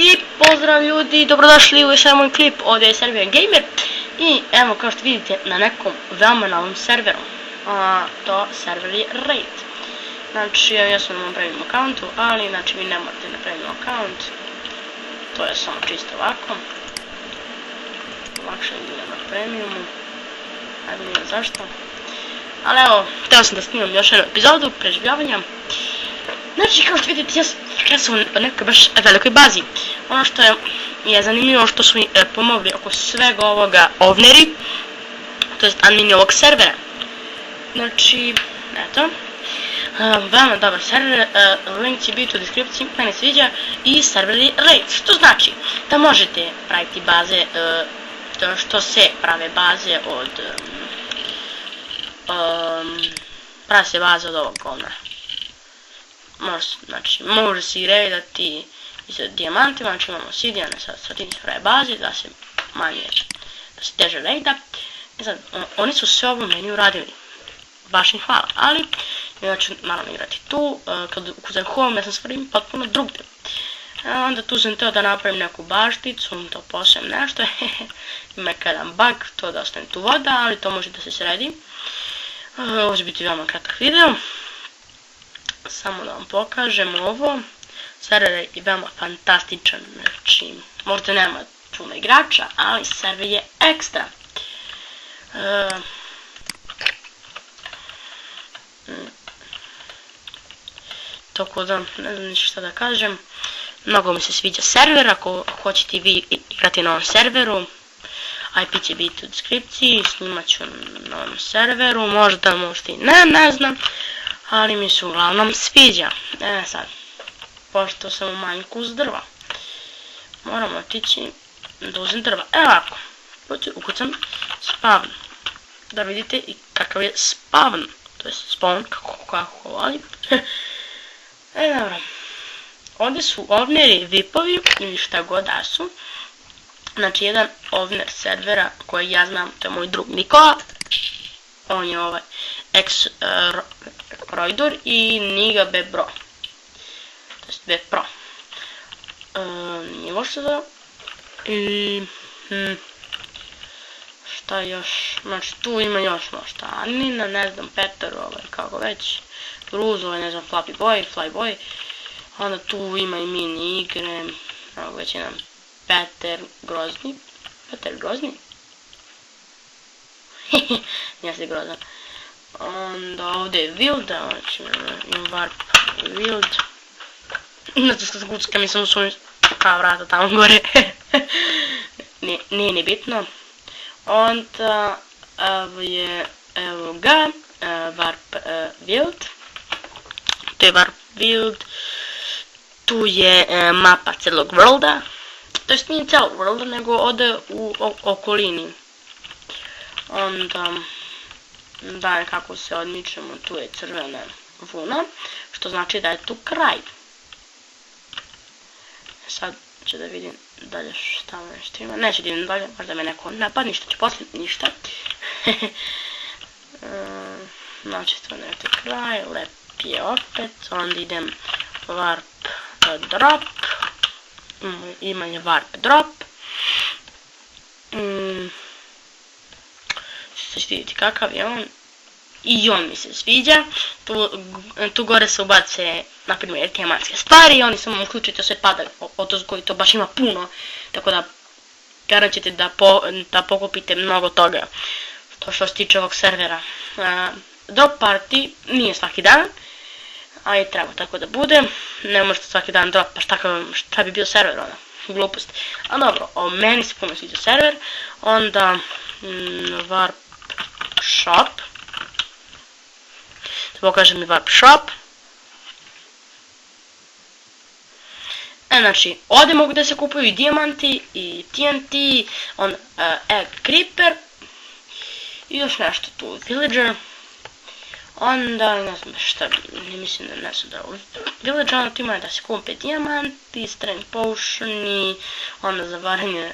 I pozdrav ljudi, dobrodošli u još jedan moj klip, ovdje je server Gamer. I evo kao što vidite na nekom veoma novom serveru, to server je Raid. Znači ja sam na premium accountu, ali znači vi ne morate na premium account. To je samo čisto ovako. Lakše je na premiumu, ajde nije zašto. Ali evo, htio sam da snimam još jednu epizodu preživljavanja. Znači kao što vidite ja sam u nekoj baš velikoj bazi. Ono što je zanimljivo što su mi pomogli oko svega ovoga ovneri, to jest admini ovog servera. Znači, eto, veoma dobar server, link će biti u deskripciji, mene sviđa, i server je Raid, što znači da možete praviti baze, što se prave baze od, prave se baze od ovog govna. Znači, može se i raidati i sa dijamantima, znači imamo obsidijane sa tim se prave baze, da se manje, da se teže raida. I sad, oni su sve ovo meni uradili, baš im hvala, ali znači malo igrati tu, kad ukucam home ja sam stvarim potpuno drugdje. Onda tu sam teo da napravim neku bašticu, to posebno nešto, ima jedan bug, to da ostane tu voda, ali to može da se sredi. Ovo će biti veoma kratak video. Samo da vam pokažem ovo. Server je veoma fantastičan, znači možda nema puno igrača, ali server je ekstra. Tako da, ne znam ništa šta da kažem. Mnogo mi se sviđa server, ako hoćete vi igrati na ovom serveru, IP će biti u deskripciji, snimat ću na ovom serveru, možda i ne znam. Ali mi se uglavnom sviđa. Sad, pošto sam u manjku uz drva, moram otići da uzem drva. Evo ovako, ukucam spawn, da vidite i kakav je spawn, to je spawn kako voli. Dobro, ovdje su ovneri vipovi ili šta god da su. Znači jedan ovner servera koji ja znam, to je moj drug Nikola. On je ovaj X-Roidor i Niga Bebro. To jest Bepro. Nije možda da. I šta još? Znači tu ima još možda Anina, ne znam, Petar, kako već. Ruz, ne znam, Flyboy. Onda tu ima i mini igre. Evo već jedan Petar Grozni. Nije se grozan. Onda ovdje je Wild, znači Warp Wild. Znači što se kucka mi sam usunio kao vrata tamo gore. Nije ni bitno. Onda evo ga, Warp Wild. To je Warp Wild. Tu je mapa celog worlda. To jest nije celog worlda, nego ode u okolini. Onda, da kako se odmičemo, tu je crvena vuna, što znači da je tu kraj. Sad ću da vidim dalje šta nešto ima, neće da idem dalje, možda me neko napad, ništa ću poslije, ništa. Znači to je kraj, lep je opet, onda idem warp drop, ima je warp drop. Sad ćete vidjeti kakav je on. I on mi se sviđa. Tu gore se ubace, naprimjer, tematske stvari i oni samo uključite sve pada odozgo i to baš ima puno. Tako da, garant ćete da pokupite mnogo toga. To što se tiče ovog servera. Drop party nije svaki dan, ali treba tako da bude. Ne možete svaki dan drop, pa šta bi bio server onda? Glupost. A dobro, meni se puno sviđa server. Onda warp shop. Da pokažem i warp shop. Znači, ovdje mogu da se kupuju i dijamanti, i TNT, egg creeper, i još nešto tu, villager. Onda, ne znam šta, ne mislim da ne znam da villager, onda tu ima da se kupe dijamanti, strength potioni, onda za varanje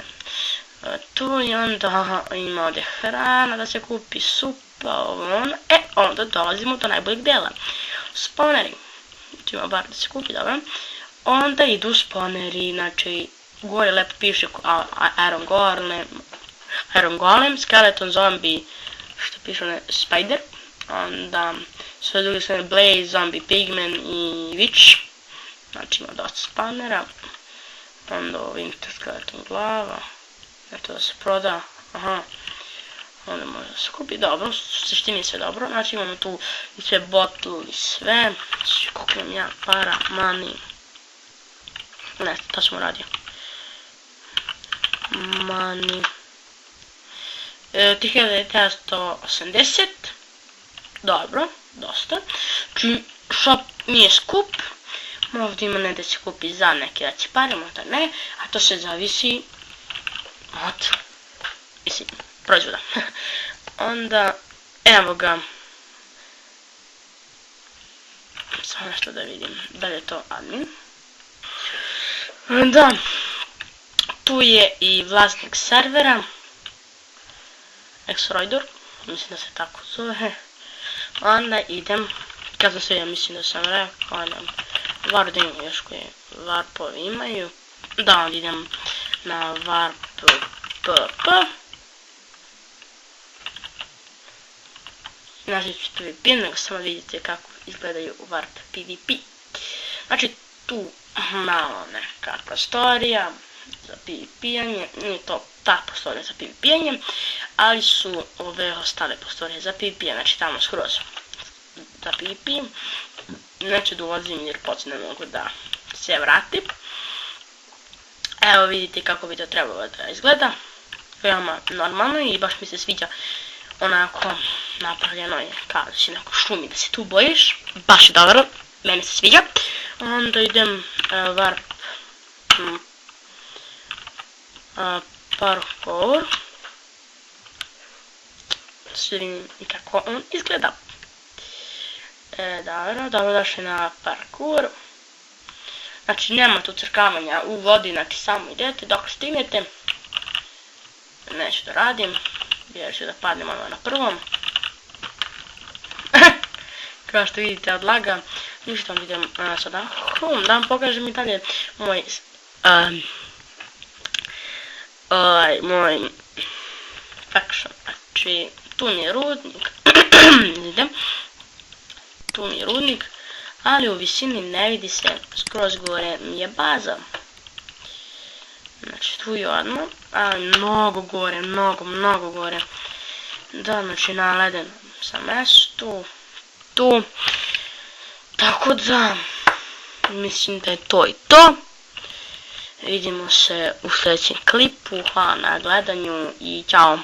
tu i onda ima ovdje hrana da se kupi, supa, onda dolazimo do najboljeg dela. Spawneri, tu ima bar da se kupi, dobro. onda idu spawneri, znači gore lepo piše Iron Golem, Skeleton, Zombie, što piše Spider, onda sve druge sve Blaze, Zombie, Pigman i Witch, znači ima dosta spawnera, onda Winter Skeleton glava, eto da se proda, aha, onda može da se kupi, dobro, u suštini je sve dobro, znači imamo tu i sve bottle i sve, znači koliko imam ja para, money, ne, to sam uradio, money, 1980, dobro, dosta, znači shop nije skup, možda ima ne da se kupi za neke veće pare, možda ne, a to se zavisi od, mislim, proizvoda. Onda, evo ga, samo nešto da vidim, da li je to admin. Da, tu je i vlasnik servera, Exroidor, mislim da se tako zove. Onda idem, kad sam sve, ja mislim da sam rekao, Warp još koje Warpovi imaju. Da, onda idem na Warp PP. Znači PvP, nego samo vidite kako izgledaju Warp PvP. Znači tu malo neka prostorija za PvP-anje, nije to ta prostorija za PvP-anje, ali su ove ostale prostorije za PvP, znači tamo skroz za PvP. Neću da ulazim jer poslije ne mogu da se vratim. Evo vidite kako bi to trebalo da izgleda. Veoma normalno i baš mi se sviđa onako napravljeno je kao da si neko šumi da se tu bojiš. Baš je dobro, meni se sviđa. Onda idem Warp Parkour. Da vidim kako on izgleda. Dobro došli na parkour. Znači nema tu crkavanja u vodi, znači samo idete dok stignete. Neću da radim, jer ću da padnem ono na prvom. Kao što vidite odlaga, ništa vam idem sada. Da vam pokažem i dalje moj faction. Znači tu mi je rudnik. Idem. Tu mi je rudnik, ali u visini ne vidi se, skroz gore mi je baza. Znači tu je odmah, ali mnogo gore, mnogo gore. Da, znači na ledenom sam mestu, tu. Tako da, mislim da je to i to. Vidimo se u sljedećem klipu, hvala na gledanju i ćao.